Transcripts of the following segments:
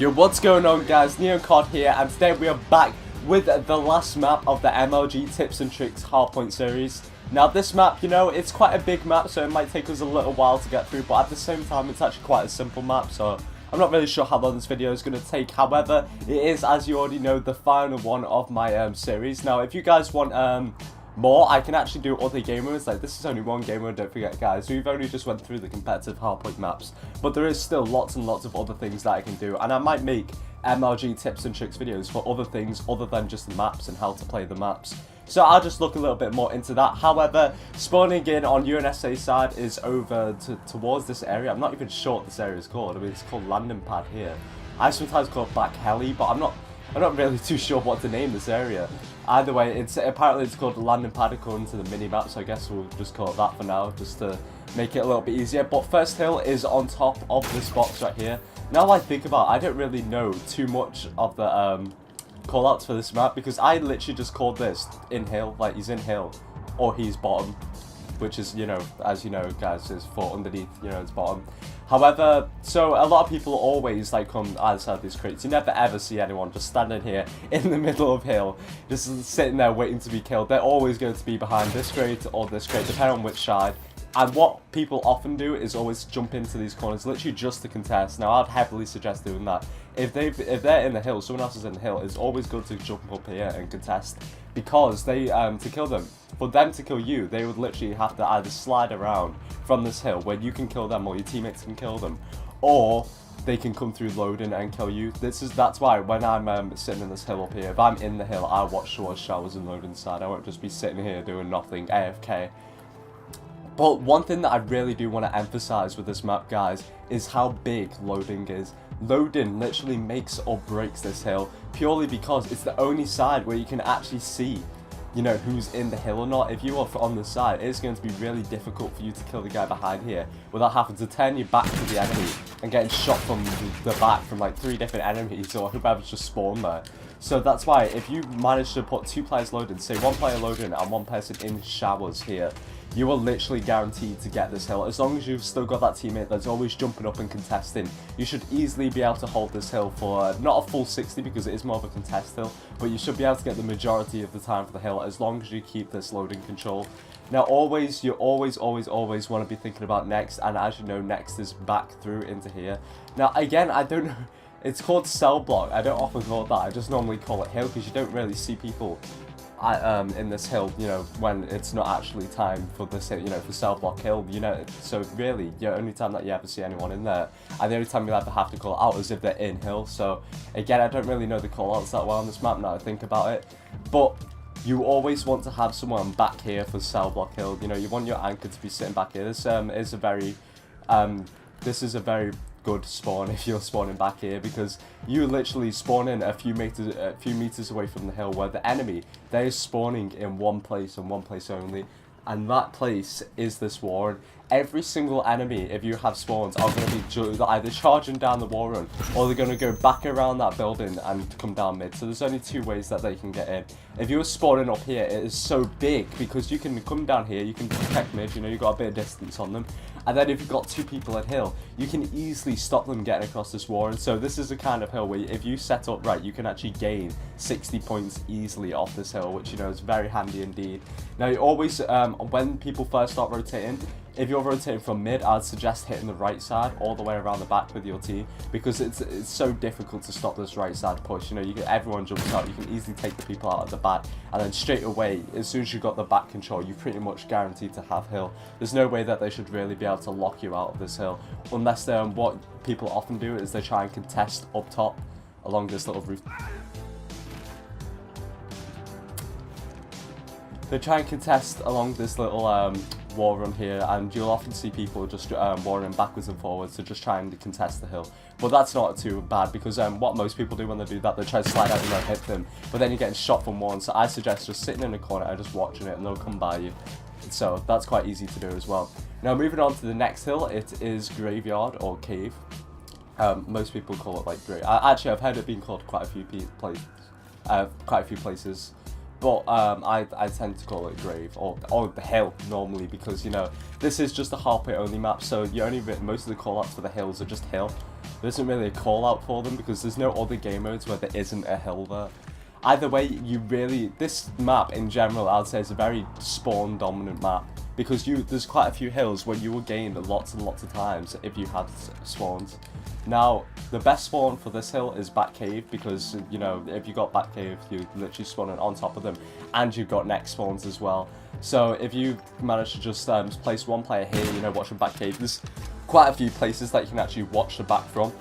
Yo, what's going on guys, NeoCod here, and today we are back with the last map of the MLG Tips and Tricks Hardpoint series. Now this map, you know, it's quite a big map, so it might take us a little while to get through, but at the same time it's actually quite a simple map, so I'm not really sure how long this video is going to take. However, it is, as you already know, the final one of my series. Now if you guys want more, I can actually do other game modes. Like, this is only one game mode, don't forget guys. We've only just went through the competitive Hardpoint maps, but there is still lots and lots of other things that I can do, and I might make MLG tips and tricks videos for other things other than just the maps and how to play the maps. So I'll just look a little bit more into that. However, spawning in on UNSA side is over towards this area. I'm not even sure what this area is called. I mean, it's called landing pad here. I sometimes call it back heli, but I'm not really too sure what to name this area. Either way, apparently it's called landing pad according to the mini map, so I guess we'll just call it that for now, just to make it a little bit easier. But first hill is on top of this box right here. Now I think about it, I don't really know too much of the callouts for this map, because I literally just called this in hill, like he's in hill or he's bottom, which is, you know, as you know guys, is for underneath, you know, it's bottom. However, so a lot of people always like come outside these crates. You never ever see anyone just standing here in the middle of hill, just sitting there waiting to be killed. They're always going to be behind this crate or this crate, depending on which side. And what people often do is always jump into these corners, literally just to contest. Now, I'd heavily suggest doing that. If they're in the hill, someone else is in the hill, it's always good to jump up here and contest, because they to kill them, for them to kill you, they would literally have to either slide around from this hill where you can kill them or your teammates can kill them, or they can come through loading and kill you. That's why when I'm sitting in this hill up here, if I'm in the hill, I watch towards showers and loading side. I won't just be sitting here doing nothing, AFK. But one thing that I really do want to emphasize with this map, guys, is how big loading is. Loading literally makes or breaks this hill, purely because it's the only side where you can actually see, you know, who's in the hill or not. If you are on the side, it's going to be really difficult for you to kill the guy behind here without having to turn your back to the enemy and getting shot from the back from like 3 different enemies or whoever's just spawned there. So that's why if you manage to put 2 players loaded, say 1 player loading and 1 person in showers here, you are literally guaranteed to get this hill. As long as you've still got that teammate that's always jumping up and contesting, you should easily be able to hold this hill for not a full 60, because it is more of a contest hill, but you should be able to get the majority of the time for the hill as long as you keep this loading control. Now you always want to be thinking about next, and as you know, next is back through into here. Now again, I don't know, it's called cell block. I don't often call it that, I just normally call it hill, because you don't really see people in this hill, you know, when it's not actually time for this, you know, for cell block hill, you know. So really, the only time that you ever see anyone in there, and the only time you ever have to call out is if they're in hill. So again, I don't really know the call outs that well on this map now I think about it, but you always want to have someone back here for cell block hill. You know, you want your anchor to be sitting back here. This is a very good spawn if you're spawning back here, because you literally spawn in a few meters away from the hill, where the enemy, they're spawning in one place and one place only, and that place is this warren. Every single enemy, if you have spawns, are going to be either charging down the wall run, or they're going to go back around that building and come down mid. So there's only 2 ways that they can get in. If you were spawning up here, it is so big, because you can come down here, you can protect mid, you know, you've got a bit of distance on them. And then if you've got 2 people at hill, you can easily stop them getting across this wall. And so this is the kind of hill where if you set up right, you can actually gain 60 points easily off this hill, which, you know, is very handy indeed. Now you always, when people first start rotating, if you're rotating from mid, I'd suggest hitting the right side all the way around the back with your team, because it's so difficult to stop this right side push. You know, everyone jumps out, you can easily take the people out at the back, and then straight away, as soon as you've got the back control, you're pretty much guaranteed to have hill. There's no way that they should really be able to lock you out of this hill, unless what people often do is they try and contest up top along this little roof. They try and contest along this little wall run here, and you'll often see people just warring backwards and forwards to just try and contest the hill. But that's not too bad, because what most people do when they do that, they try to slide out and they'll hit them, but then you're getting shot from one. So I suggest just sitting in a corner and just watching it, and they'll come by you. So that's quite easy to do as well. Now moving on to the next hill, it is graveyard or cave. Most people call it like grave. Actually, I've heard it being called quite a few places. But I tend to call it grave or the hill normally, because, you know, this is just a Hardpoint only map, so you only most of the callouts for the hills are just hill. there isn't really a call out for them because there's no other game modes where there isn't a hill there. Either way, this map in general, I'd say, is a very spawn dominant map because there's quite a few hills where you will gain lots and lots of times if you had spawns. Now, the best spawn for this hill is back cave because, you know, if you got back cave, you're literally spawning on top of them, and you've got next spawns as well. So if you manage to just place one player here, you know, watching back cave, there's quite a few places that you can actually watch the back from.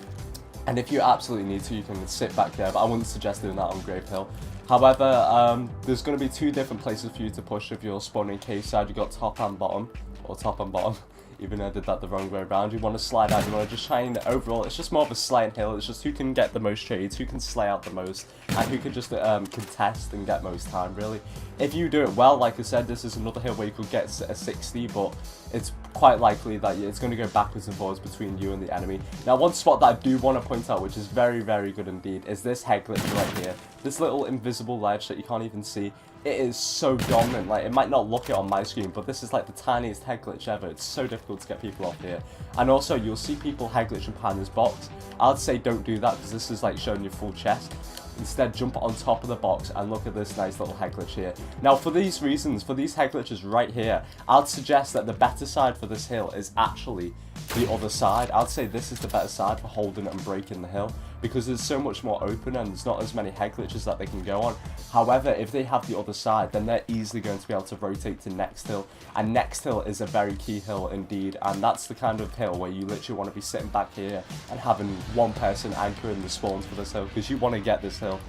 And if you absolutely need to, you can sit back there, but I wouldn't suggest doing that on Grave Hill. However, there's going to be two different places for you to push if you're spawning cave side. You've got top and bottom, or top and bottom, even though I did that the wrong way around. You want to slide out, you want to just try and overall, it's just more of a slaying hill. It's just who can get the most trades, who can slay out the most, and who can just contest and get most time, really. If you do it well, like I said, this is another hill where you could get a 60, but it's quite likely that it's going to go backwards and forwards between you and the enemy. Now, one spot that I do want to point out, which is very, very good indeed, is this head glitch right here. This little invisible ledge that you can't even see. It is so dominant. Like, it might not look it on my screen, but this is like the tiniest head glitch ever. It's so difficult to get people off here. And also, you'll see people head glitching behind this box. I'd say don't do that because this is like showing your full chest. Instead, jump on top of the box and look at this nice little head glitch here. Now, for these reasons, for these head glitches right here, I'd suggest that the better side for this hill is actually the other side. I'd say this is the better side for holding and breaking the hill because it's so much more open and there's not as many head glitches that they can go on. However, if they have the other side, then they're easily going to be able to rotate to next hill, and next hill is a very key hill indeed, and that's the kind of hill where you literally want to be sitting back here and having one person anchoring the spawns for this hill because you want to get this hill.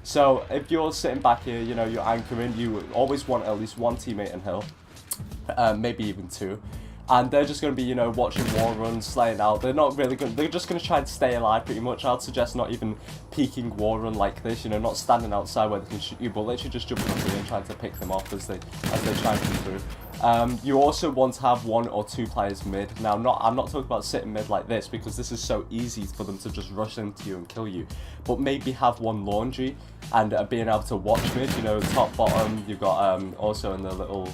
So if you're sitting back here, you know, you're anchoring, you always want at least one teammate in hill, maybe even two. And they're just going to be, you know, watching wall runs, slaying out. They're not really going to, they're just going to try and stay alive pretty much. I'd suggest not even peeking wall run like this, you know, not standing outside where they can shoot you, but literally just jumping up here and trying to pick them off as they try and come through. You also want to have one or two players mid. Now, I'm not talking about sitting mid like this because this is so easy for them to just rush into you and kill you. But maybe have one laundry and being able to watch mid, you know, top, bottom. You've got also in the little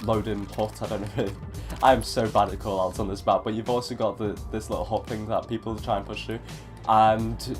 loading hut, I don't know. I'm so bad at call outs on this map, but you've also got this little hut thing that people try and push through, and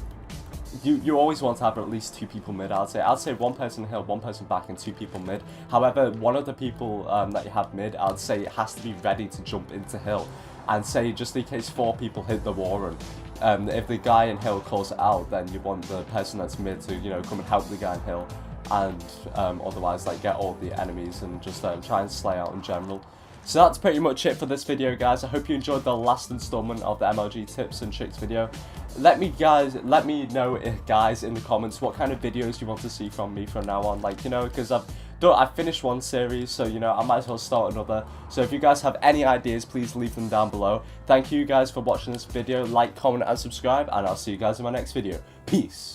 you always want to have at least two people mid. I'd say one person hill, one person back, and two people mid. However, one of the people that you have mid, I'd say it has to be ready to jump into hill, and say just in case 4 people hit the wall run, if the guy in hill calls it out, then you want the person that's mid to, you know, come and help the guy in hill, and otherwise like get all the enemies and just try and slay out in general. So that's pretty much it for this video, guys. I hope you enjoyed the last installment of the MLG tips and tricks video. Let me know, guys, in the comments what kind of videos you want to see from me from now on. Like, you know, because I've finished one series, so, you know, I might as well start another. So if you guys have any ideas, please leave them down below. Thank you guys for watching this video. Like, comment, and subscribe, and I'll see you guys in my next video. Peace.